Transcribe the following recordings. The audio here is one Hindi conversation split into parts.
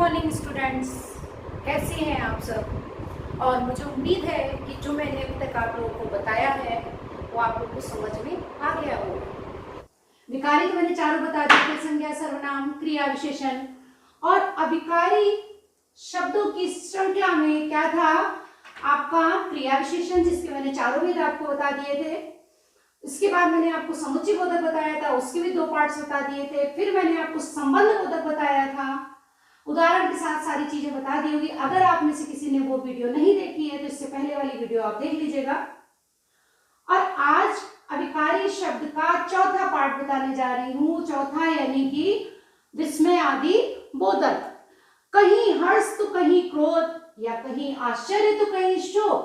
मॉर्निंग स्टूडेंट्स, कैसे हैं आप सब। और मुझे उम्मीद है कि जो मैंने अभी तक आप लोगों को बताया है वो आप लोगों को समझ में आ गया होगा। विकारी तो मैंने चारों बता दिए थे, संज्ञा, सर्वनाम, क्रिया, विशेषण। और अभिकारी शब्दों की श्रृंखला में क्या था आपका क्रिया विशेषण, जिसके मैंने चारों भेद आपको बता दिए थे। इसके बाद मैंने आपको समुच्चय बोधक बताया था, उसके भी 2 पार्ट्स बता दिए थे। फिर मैंने आपको संबंध बोधक बताया था, उदाहरण के साथ सारी चीजें बता दी होगी। अगर आप में से किसी ने वो वीडियो नहीं देखी है तो इससे पहले वाली वीडियो आप देख लीजिएगा। और आज अभिकारी शब्द का चौथा पार्ट बताने जा रही हूं। चौथा यानी कि विस्मय आदि बोधक। कहीं हर्ष तो कहीं क्रोध, या कहीं आश्चर्य तो कहीं शोक।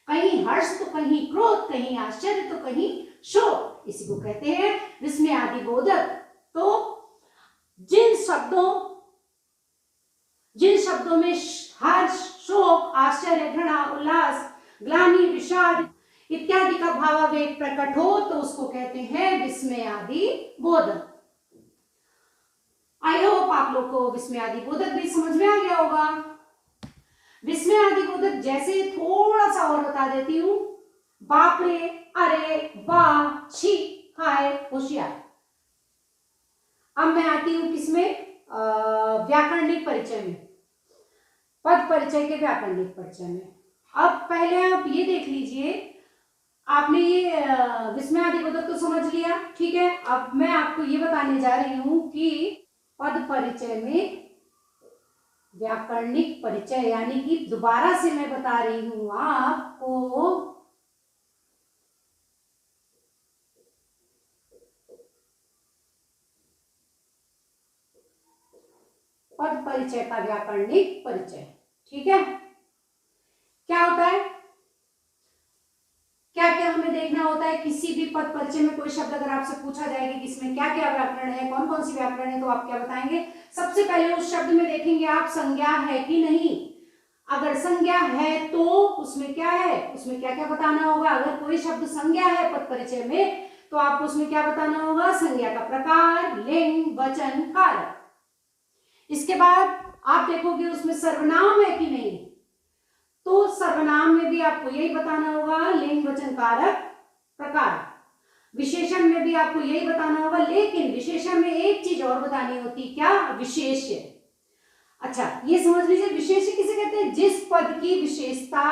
कहीं हर्ष तो कहीं क्रोध, कहीं आश्चर्य तो कहीं शोक, इसी को कहते हैं विस्मय आदि बोधक। तो जिन शब्दों में हर्ष, शोक, आश्चर्य, घृणा, उल्लास, ग्लानि, विषाद इत्यादि का भावावेग प्रकट हो तो उसको कहते हैं विस्मय आदि बोधक। आई होप आप लोग को विस्मय आदि बोधक भी समझ में आ गया होगा। विस्मय आदि बोधक जैसे थोड़ा सा और बता देती हूं। बाप रे, अरे, वाह, छी, हाय, होशियार। अब मैं आती हूं किसमें, व्याकरणिक परिचय में, पद परिचय के व्याकरणिक परिचय में। अब पहले आप ये देख लीजिए, आपने ये विस्मय आदि बोधक तो समझ लिया, ठीक है। अब मैं आपको ये बताने जा रही हूं कि पद परिचय में व्याकरणिक परिचय, यानी कि दोबारा से मैं बता रही हूं आपको पद परिचय का व्याकरणिक परिचय, ठीक है। क्या होता है, क्या क्या हमें देखना होता है किसी भी पद परिचय में। कोई शब्द अगर आपसे पूछा जाए कि इसमें क्या क्या व्याकरण है, कौन कौन सी व्याकरण है, तो आप क्या बताएंगे। सबसे पहले उस शब्द में देखेंगे आप संज्ञा है कि नहीं। अगर संज्ञा है तो उसमें क्या है, उसमें क्या क्या बताना होगा। अगर कोई शब्द संज्ञा है पद परिचय में तो आपको उसमें क्या बताना होगा, संज्ञा का प्रकार, लिंग, वचन, कारक। इसके बाद आप देखोगे उसमें सर्वनाम है कि नहीं, तो सर्वनाम में भी आपको यही बताना होगा, लिंग, वचन, कारक, प्रकार। विशेषण में भी आपको यही बताना होगा, लेकिन विशेषण में एक चीज और बतानी होती, क्या, विशेष्य। अच्छा, ये समझ लीजिए, विशेष्य किसे कहते हैं, जिस पद की विशेषता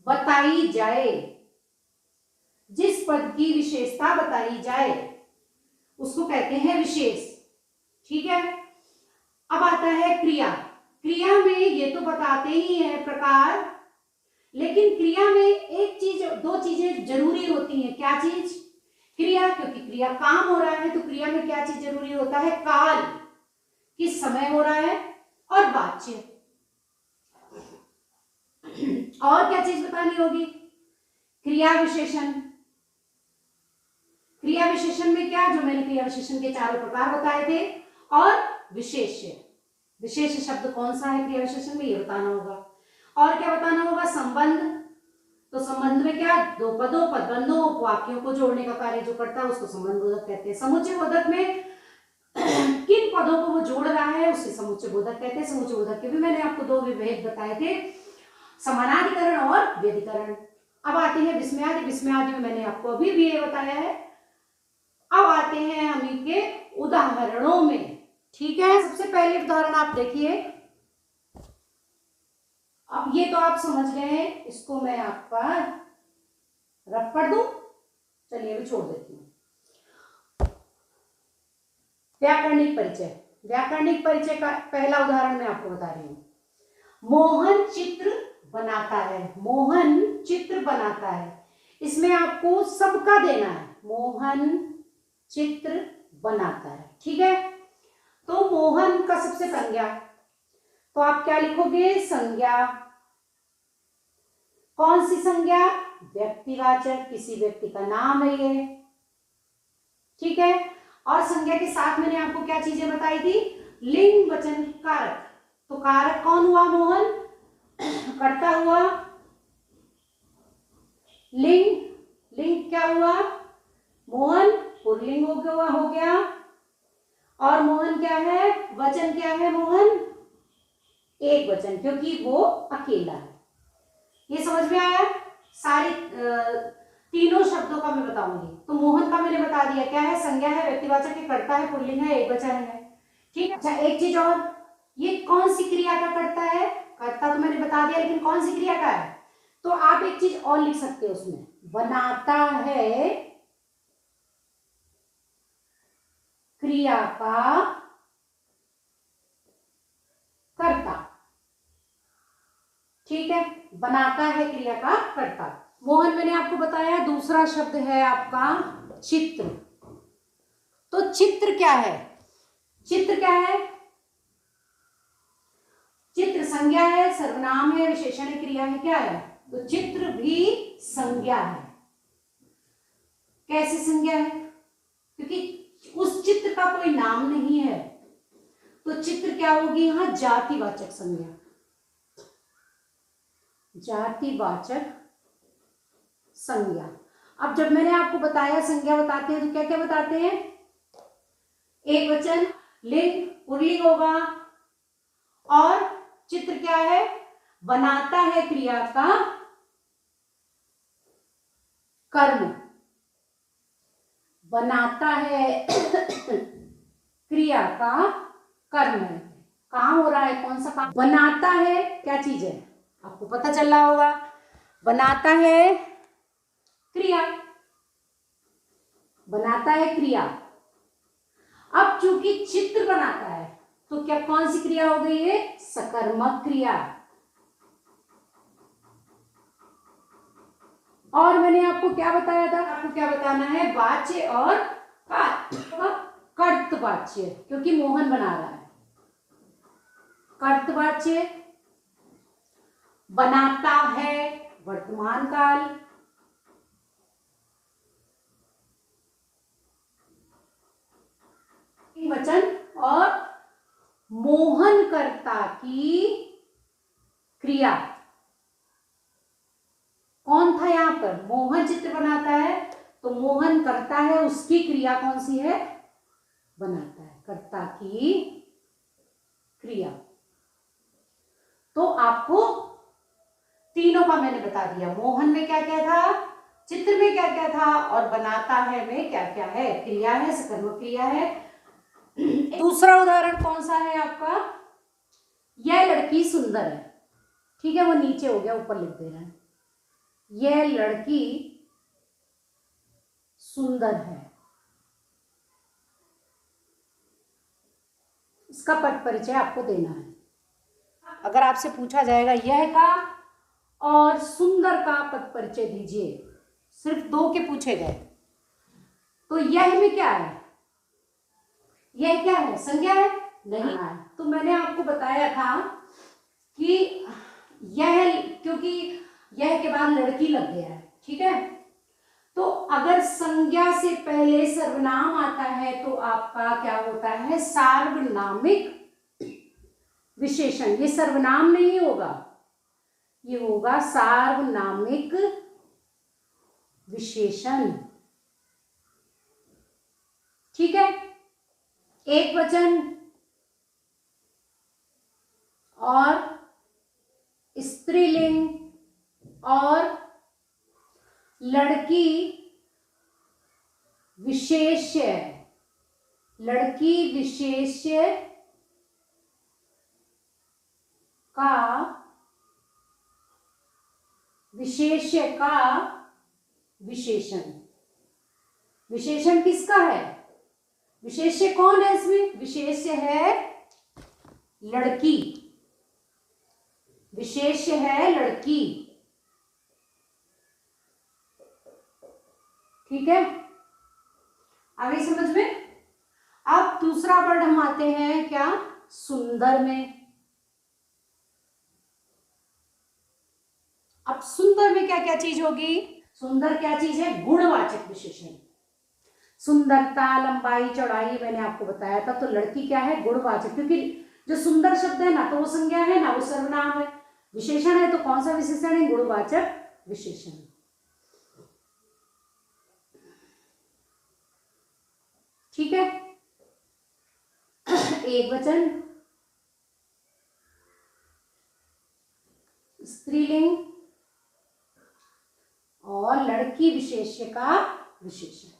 बताई जाए। जिस पद की विशेषता बताई जाए उसको कहते हैं विशेष, ठीक है। अब आता है क्रिया। क्रिया में ये तो बताते ही है प्रकार, लेकिन क्रिया में एक चीज, 2 चीजें जरूरी होती हैं। क्या चीज, क्रिया, क्योंकि क्रिया काम हो रहा है तो क्रिया में क्या चीज जरूरी होता है, काल, किस समय हो रहा है, और वाच्य। और क्या चीज बतानी होगी, क्रिया विशेषण। क्रिया विशेषण में क्या, जो मैंने क्रिया विशेषण के 4 प्रकार बताए थे, और विशेष्य। विशेष शब्द कौन सा है क्रिया विशेषण में, ये बताना होगा। और क्या बताना होगा, संबंध। तो संबंध में क्या, 2 पदों, पदबंधों, वाक्यों को जोड़ने का कार्य जो करता है उसको संबंध बोधक कहते हैं। समुच्चय बोधक में किन पदों को वो जोड़ रहा है उसे समुच्चय बोधक कहते हैं। समुच्चय बोधक के भी मैंने आपको 2 विभेद बताए थे, समानाधिकरण और व्यधिकरण। अब आते हैं विस्मय आदि। विस्मय आदि में मैंने आपको अभी भी ये बताया है। अब आते हैं हम इनके उदाहरणों में, ठीक है। सबसे पहले उदाहरण आप देखिए। अब ये तो आप समझ गए हैं, इसको मैं आप पर रख कर दूं, चलिए अभी छोड़ देती हूँ। व्याकरणिक परिचय। व्याकरणिक परिचय का पहला उदाहरण मैं आपको बता रही हूँ। मोहन चित्र बनाता है। मोहन चित्र बनाता है, इसमें आपको सबका देना है। मोहन चित्र बनाता है, ठीक है। तो मोहन का सबसे संज्ञा, तो आप क्या लिखोगे, संज्ञा। कौन सी संज्ञा, व्यक्तिवाचक, किसी व्यक्ति का नाम है ये, ठीक है। और संज्ञा के साथ मैंने आपको क्या चीजें बताई थी, लिंग, वचन, कारक। तो कारक कौन हुआ, मोहन, करता हुआ। लिंग, लिंग क्या हुआ, मोहन, पुल्लिंग हो गया। और मोहन क्या है, वचन क्या है मोहन, एक वचन, क्योंकि वो अकेला है। ये समझ में आया? सारी तीनों शब्दों का मैं बताऊंगी। तो मोहन का मैंने बता दिया, क्या है, संज्ञा है, व्यक्तिवाचक है, कर्ता है, पुल्लिंग है, एक वचन है। ठीक है। अच्छा, एक चीज और, ये कौन सी क्रिया का कर्ता है? कर्ता तो मैंने बता दिया, लेकिन कौन सी क्रिया का है? तो आप एक चीज और लिख सकते हो उसमें, बनाता है क्रिया का कर्ता। ठीक है, बनाता है क्रिया का कर्ता। मोहन मैंने आपको बताया। दूसरा शब्द है आपका चित्र। तो चित्र क्या है? चित्र क्या है? चित्र संज्ञा है, सर्वनाम है, विशेषण है, क्रिया है, क्या है? तो चित्र भी संज्ञा है। कैसे संज्ञा है? क्योंकि उस चित्र का कोई नाम नहीं है, तो चित्र क्या होगी यहां, जातिवाचक संज्ञा, जातिवाचक संज्ञा। अब जब मैंने आपको बताया संज्ञा बताते हैं तो क्या क्या बताते हैं? एक वचन, लिंग, पुल्लिंग होगा, और चित्र क्या है, बनाता है क्रिया का कर्म, बनाता है क्रिया का कर्म है। काम हो रहा है, कौन सा काम बनाता है, क्या चीज है, आपको पता चल रहा होगा। बनाता है क्रिया, बनाता है क्रिया। अब चूंकि चित्र बनाता है तो क्या, कौन सी क्रिया हो गई है, सकर्मक क्रिया। और मैंने आपको क्या बताया था, आपको क्या बताना है, वाच्य और कर्तवाच्य, क्योंकि मोहन बना रहा है। कर्तवाच्य, बनाता है वर्तमान काल, वचन, और मोहन कर्ता की क्रिया। कौन था यहां पर, मोहन चित्र बनाता है, तो मोहन करता है, उसकी क्रिया कौन सी है, बनाता है, कर्ता की क्रिया। तो आपको तीनों का मैंने बता दिया, मोहन में क्या क्या था, चित्र में क्या क्या था, और बनाता है में क्या क्या है, क्रिया है, सकर्मक क्रिया है। दूसरा उदाहरण कौन सा है आपका, यह लड़की सुंदर है। ठीक है, वो नीचे हो गया, ऊपर लिख दे रहे हैं, यह लड़की सुंदर है। इसका पद परिचय आपको देना है। अगर आपसे पूछा जाएगा यह का और सुंदर का पद परिचय दीजिए, सिर्फ दो के पूछे गए, तो यह में क्या है, यह क्या है, संज्ञा है, नहीं है। तो मैंने आपको बताया था कि यह, क्योंकि यह के बाद लड़की लग गया है, ठीक है, तो अगर संज्ञा से पहले सर्वनाम आता है तो आपका क्या होता है, सार्वनामिक विशेषण। ये सर्वनाम नहीं होगा, ये होगा सार्वनामिक विशेषण। ठीक है, एक वचन और स्त्रीलिंग और लड़की विशेष्य, लड़की विशेष्य का, विशेष्य का विशेषण। विशेषण किसका है, विशेष्य कौन है इसमें, विशेष्य है लड़की, विशेष्य है लड़की। ठीक है, आ गई समझ में। अब दूसरा वर्ड हम आते हैं क्या, सुंदर में। अब सुंदर में क्या क्या चीज होगी, सुंदर क्या चीज है, गुणवाचक विशेषण। सुंदरता, लंबाई, चौड़ाई मैंने आपको बताया था, तो लड़की क्या है, गुणवाचक, क्योंकि जो सुंदर शब्द है ना तो वो संज्ञा है ना वो सर्वनाम है, विशेषण है तो कौन सा विशेषण है, गुणवाचक विशेषण। ठीक है, एक वचन, स्त्रीलिंग और लड़की विशेष्य का विशेषण।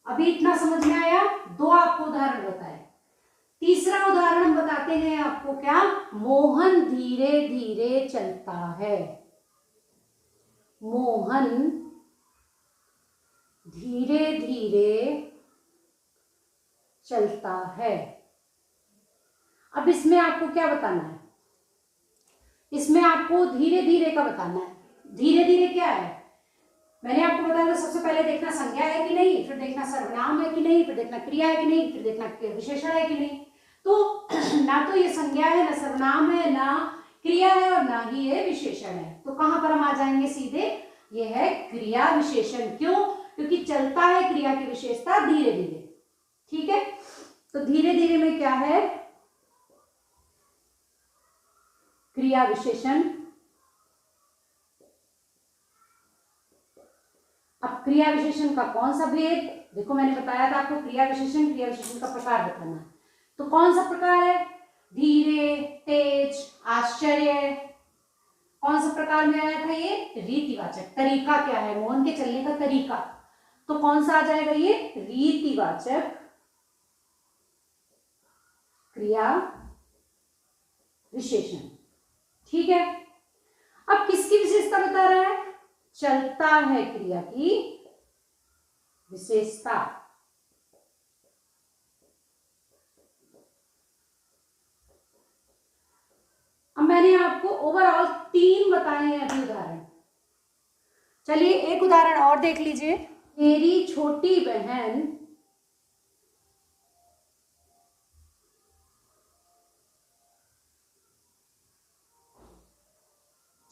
अभी इतना समझ में आया? दो आपको उदाहरण बताए। तीसरा उदाहरण हम बताते हैं आपको, क्या? मोहन धीरे धीरे चलता है। मोहन धीरे धीरे चलता है। अब इसमें आपको क्या बताना है? इसमें आपको धीरे धीरे का बताना है। धीरे धीरे क्या है? मैंने आपको बताया था, सबसे पहले देखना संज्ञा है कि नहीं, फिर देखना सर्वनाम है कि नहीं, फिर देखना क्रिया है कि नहीं, फिर देखना विशेषण है कि नहीं। तो ना तो ये संज्ञा है, ना सर्वनाम है, ना क्रिया है, और ना ही ये विशेषण है। तो कहां पर हम आ जाएंगे सीधे? ये है क्रिया विशेषण। क्यों? क्योंकि चलता है क्रिया की विशेषता धीरे धीरे। ठीक है, तो धीरे धीरे में क्या है? क्रिया विशेषण। अब क्रिया विशेषण का कौन सा भेद? देखो, मैंने बताया था आपको क्रिया विशेषण का प्रकार बताना है। तो कौन सा प्रकार है? धीरे, तेज, आश्चर्य। कौन सा प्रकार में आया था ये? रीतिवाचक। तरीका क्या है? मोहन के चलने का तरीका। तो कौन सा आ जाएगा ये? रीतिवाचक क्रिया विशेषण। ठीक है, अब किसकी विशेषता बता रहा है? चलता है क्रिया की विशेषता। अब मैंने आपको ओवरऑल 3 बताए हैं अभी उदाहरण। चलिए एक उदाहरण और देख लीजिए। मेरी छोटी बहन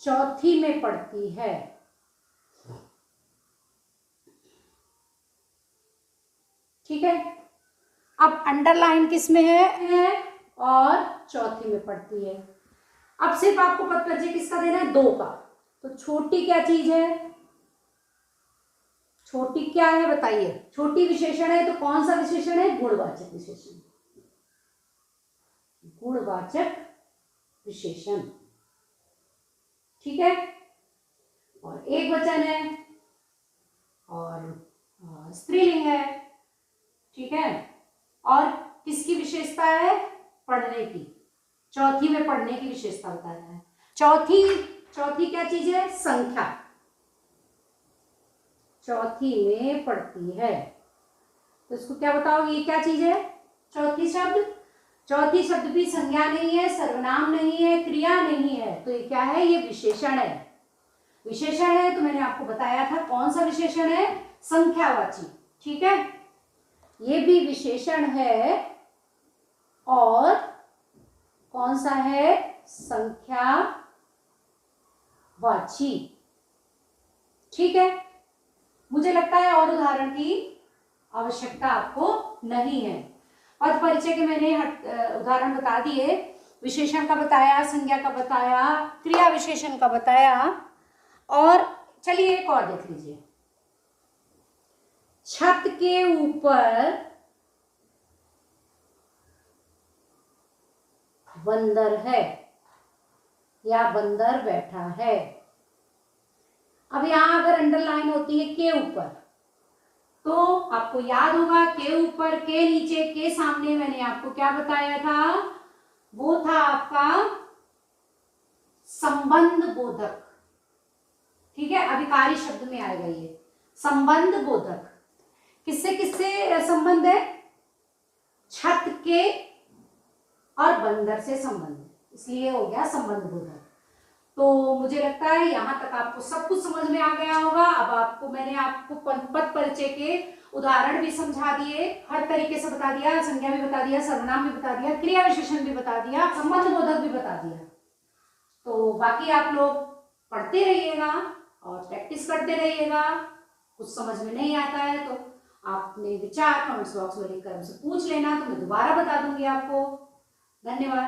चौथी में पढ़ती है। ठीक है, अब अंडरलाइन किस में है? और चौथी में पढ़ती है। अब सिर्फ आपको पद परिचय किसका देना है? 2 का। तो छोटी क्या चीज है? छोटी क्या है बताइए? छोटी विशेषण है, तो कौन सा विशेषण है? गुणवाचक विशेषण। गुणवाचक विशेषण। ठीक है, और एक वचन है और स्त्रीलिंग है। ठीक है, और किसकी विशेषता है? पढ़ने की। चौथी में पढ़ने की विशेषता बता रहा है। चौथी क्या चीज है? संख्या। चौथी में पढ़ती है, तो इसको क्या बताओगे? ये क्या चीज है? चौथी शब्द भी संज्ञा नहीं है, सर्वनाम नहीं है, क्रिया नहीं है, तो ये क्या है? ये विशेषण है। विशेषण है तो मैंने आपको बताया था कौन सा विशेषण है? संख्यावाची। ठीक है, ये भी विशेषण है और कौन सा है? संख्यावाची। ठीक है, मुझे लगता है और उदाहरण की आवश्यकता आपको नहीं है। पद परिचय के मैंने उदाहरण बता दिए, विशेषण का बताया, संज्ञा का बताया, क्रिया विशेषण का बताया। और चलिए एक और देख लीजिए। छत के ऊपर बंदर है या बंदर बैठा है। अब यहां अगर अंडरलाइन होती है के ऊपर, तो आपको याद होगा के ऊपर, के नीचे, के सामने मैंने आपको क्या बताया था? वो था आपका संबंध बोधक। ठीक है, अभिकारी शब्द में आएगा ये संबंध बोधक। किससे किससे संबंध है? छत के और बंदर से संबंध, इसलिए हो गया संबंध बोधक। तो मुझे लगता है यहां तक आपको सब कुछ समझ में आ गया होगा। अब मैंने आपको पद परिचय के उदाहरण भी समझा दिए, हर तरीके से बता दिया, संज्ञा भी बता दिया, सर्वनाम भी बता दिया, क्रिया विशेषण भी बता दिया, संबंध बोधक भी बता दिया। तो बाकी आप लोग पढ़ते रहिएगा और प्रैक्टिस करते रहिएगा। कुछ समझ में नहीं आता है तो आपने विचार कमेंट्स बॉक्स में लिखकर मुझसे पूछ लेना, तो मैं दोबारा बता दूंगी आपको। धन्यवाद।